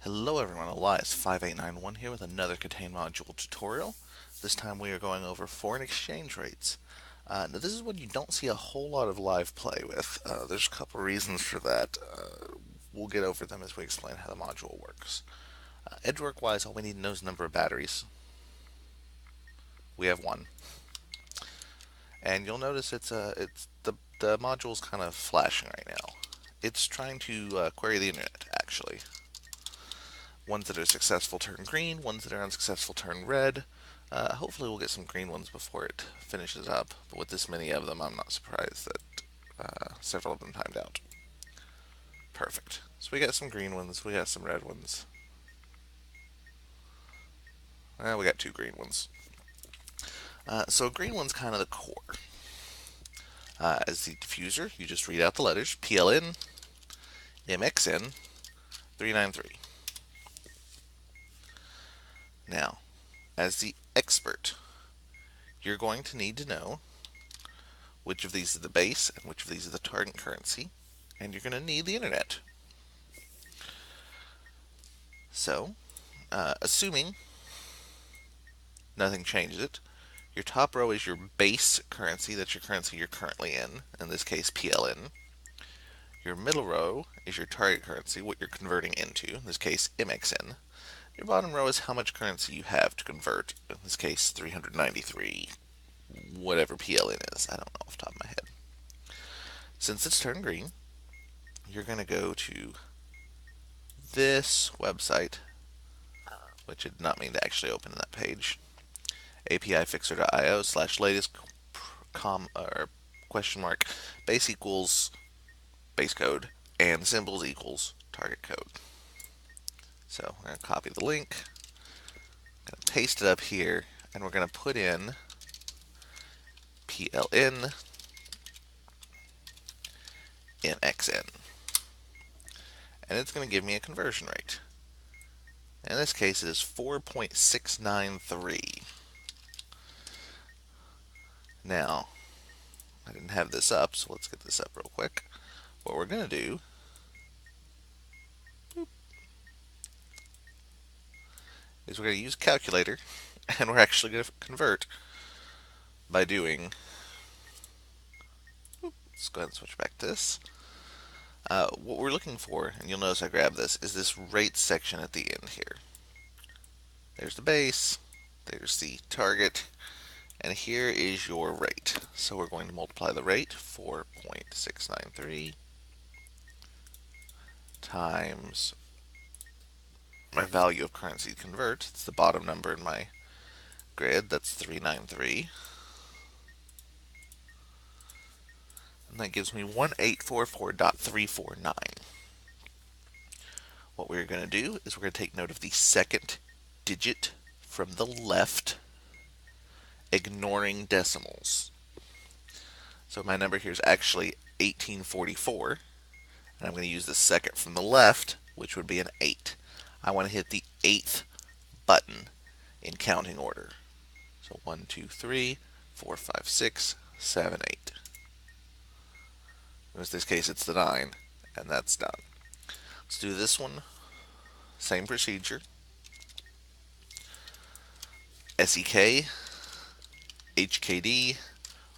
Hello everyone, Elias5891 here with another KTANE module tutorial. This time we are going over foreign exchange rates. Now this is one you don't see a whole lot of live play with. There's a couple reasons for that. We'll get over them as we explain how the module works. Edge work wise, all we need to know is the number of batteries. We have one. And you'll notice the module's kind of flashing right now. It's trying to query the internet, actually. Ones that are successful turn green, ones that are unsuccessful turn red. Hopefully we'll get some green ones before it finishes up, but with this many of them, I'm not surprised that several of them timed out. Perfect. So we got some green ones, we got some red ones. We got two green ones. So green one's kind of the core. As the diffuser, you just read out the letters PLN, MXN, 393. Now, as the expert, you're going to need to know which of these is the base and which of these is the target currency, and you're going to need the internet. So, assuming nothing changes it, your top row is your base currency, that's your currency you're currently in this case PLN. Your middle row is your target currency, what you're converting into, in this case MXN. Your bottom row is how much currency you have to convert, in this case 393, whatever PLN is, I don't know off the top of my head. Since it's turned green, you're going to go to this website, which I did not mean to actually open in that page, apifixer.io/latest question mark base equals base code and symbols equals target code. So we're going to copy the link, going to paste it up here, and we're going to put in PLN MXN. And it's going to give me a conversion rate. In this case, it is 4.693. Now, I didn't have this up, so let's get this up real quick. What we're going to do is we're going to use a calculator, and we're actually going to convert by doing, let's go ahead and switch back to this. What we're looking for, and you'll notice I grabbed this, is this rate section at the end here. There's the base, there's the target, and here is your rate. So we're going to multiply the rate, 4.693, times my value of currency to convert. It's the bottom number in my grid, that's 393. And that gives me 1844.349. What we're going to do is we're going to take note of the second digit from the left, ignoring decimals. So my number here is actually 1844, and I'm going to use the second from the left, which would be an 8. I want to hit the 8th button in counting order. So 1, 2, 3, 4, 5, 6, 7, 8. In this case, it's the 9, and that's done. Let's do this one. Same procedure. SEK, HKD,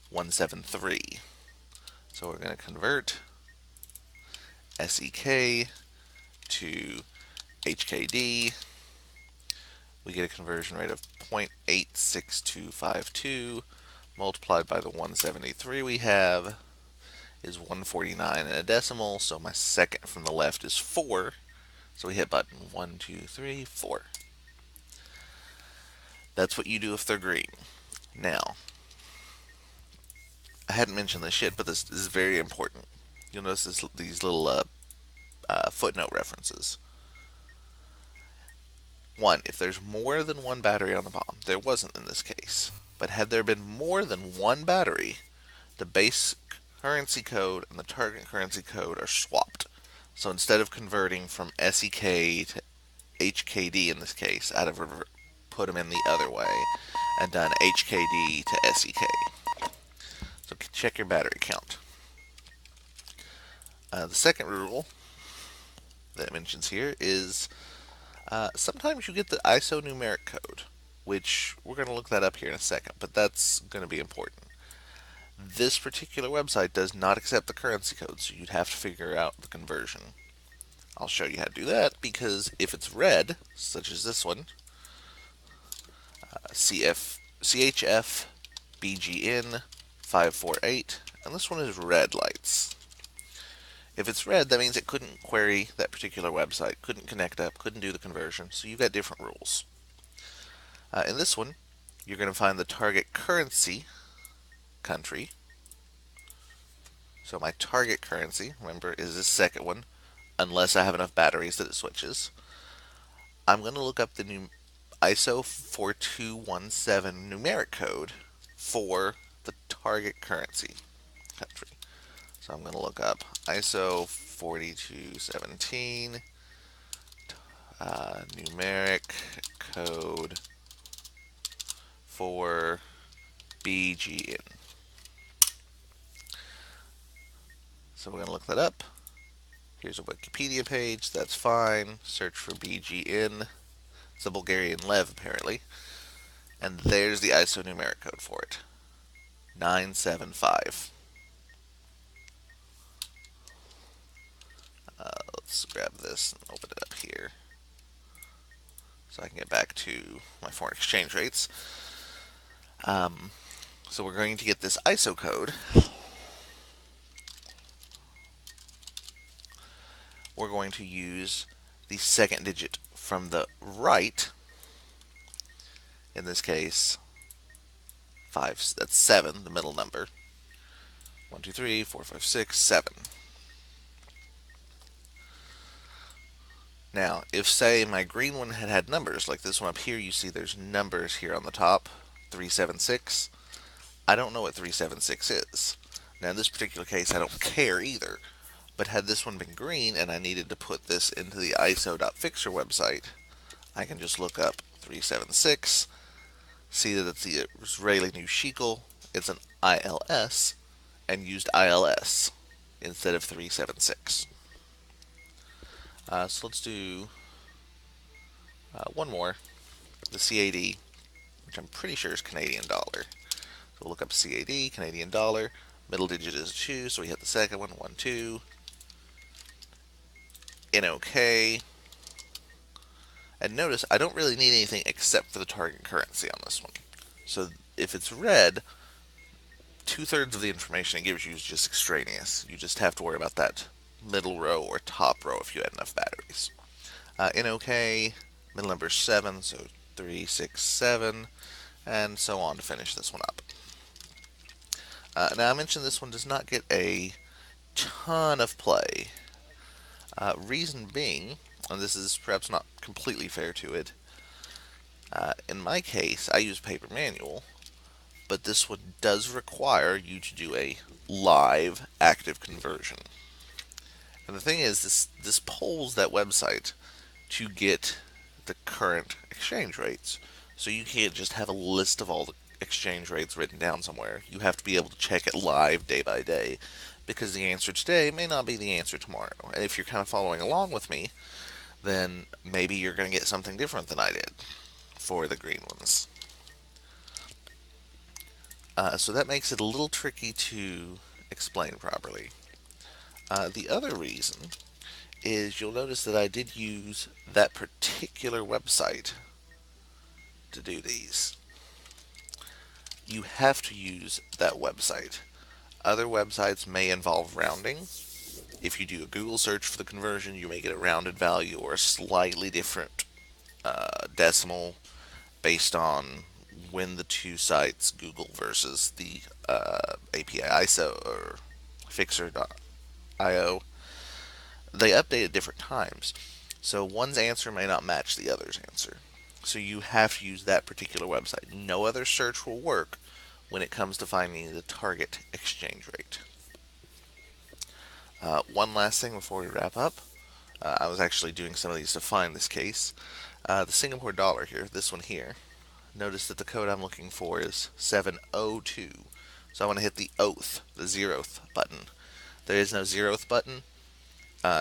173. So we're going to convert SEK to HKD. We get a conversion rate of 0.86252 multiplied by the 173 we have is 149 and a decimal, so my second from the left is 4. So we hit button 1, 2, 3, 4. That's what you do if they're green. Now, I hadn't mentioned this yet, but this is very important. You'll notice these little footnote references. One, if there's more than one battery on the bottom, there wasn't in this case, but had there been more than one battery, the base currency code and the target currency code are swapped. So instead of converting from SEK to HKD in this case, I'd have put them in the other way and done HKD to SEK. So check your battery count. The second rule that it mentions here is Sometimes you get the ISO numeric code, which we're going to look that up here in a second, but that's going to be important. This particular website does not accept the currency code, so you'd have to figure out the conversion. I'll show you how to do that because if it's red, such as this one, CHF BGN 548, and this one is red lights. If it's red, that means it couldn't query that particular website, couldn't connect up, couldn't do the conversion, so you've got different rules. In this one, you're going to find the target currency country. So my target currency, remember, is this second one, unless I have enough batteries that it switches. I'm going to look up the new ISO 4217 numeric code for the target currency country. So I'm going to look up ISO 4217 numeric code for BGN. So we're going to look that up. Here's a Wikipedia page. That's fine. Search for BGN. It's a Bulgarian lev, apparently. And there's the ISO numeric code for it. 975. Let's grab this and open it up here so I can get back to my foreign exchange rates. So we're going to get this ISO code. We're going to use the second digit from the right. In this case, 5. That's 7, the middle number. 1, 2, 3, 4, 5, 6, 7. Now, if say my green one had numbers, like this one up here, you see there's numbers here on the top, 376. I don't know what 376 is. Now, in this particular case, I don't care either. But had this one been green and I needed to put this into the iso.fixer website, I can just look up 376, see that it's the Israeli new shekel, it's an ILS, and used ILS instead of 376. So let's do one more, the CAD, which I'm pretty sure is Canadian dollar. So we'll look up CAD, Canadian dollar, middle digit is 2, so we hit the second one, 1, 2, NOK, and notice I don't really need anything except for the target currency on this one. So if it's red, 2/3 of the information it gives you is just extraneous. You just have to worry about that middle row or top row if you had enough batteries. NOK, middle number 7, so 367, and so on to finish this one up. Now I mentioned this one does not get a ton of play. Reason being, and this is perhaps not completely fair to it, in my case I use paper manual, but this one does require you to do a live active conversion. And the thing is, this polls that website to get the current exchange rates. So you can't just have a list of all the exchange rates written down somewhere. You have to be able to check it live day by day, because the answer today may not be the answer tomorrow. And if you're kind of following along with me, then maybe you're going to get something different than I did for the green ones. So that makes it a little tricky to explain properly. The other reason is you'll notice that I did use that particular website to do these. You have to use that website. Other websites may involve rounding. If you do a Google search for the conversion, you may get a rounded value or a slightly different decimal based on when the two sites, Google versus the API ISO or Fixer.io, they update at different times. So one's answer may not match the other's answer. So you have to use that particular website. No other search will work when it comes to finding the target exchange rate. One last thing before we wrap up. I was actually doing some of these to find this case. The Singapore dollar here, this one here, notice that the code I'm looking for is 702. So I want to hit the oath, the 0th button. There is no 0th button.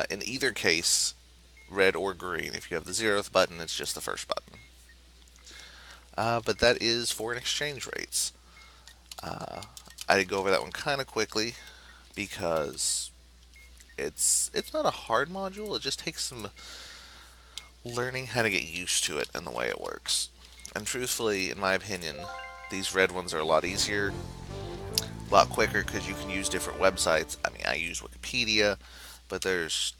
In either case, red or green. If you have the 0th button, it's just the first button. But that is foreign exchange rates. I did go over that one kind of quickly because it's not a hard module. It just takes some learning how to get used to it and the way it works. And truthfully, in my opinion, these red ones are a lot easier, a lot quicker because you can use different websites. I mean, I use Wikipedia, but there's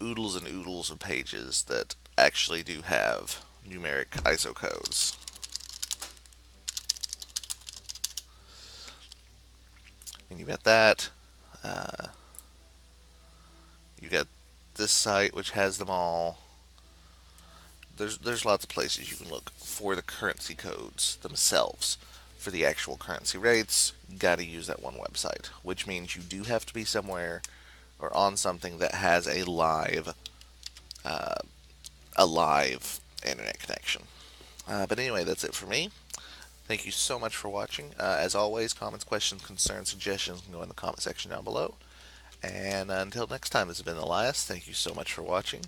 oodles and oodles of pages that actually do have numeric ISO codes. And you got that. Uh, you got this site which has them all. There's lots of places you can look for the currency codes themselves. For the actual currency rates, you got to use that one website, which means you do have to be somewhere or on something that has uh, a live internet connection. But anyway, that's it for me. Thank you so much for watching. As always, comments, questions, concerns, suggestions can go in the comment section down below. And until next time, this has been Elias. Thank you so much for watching,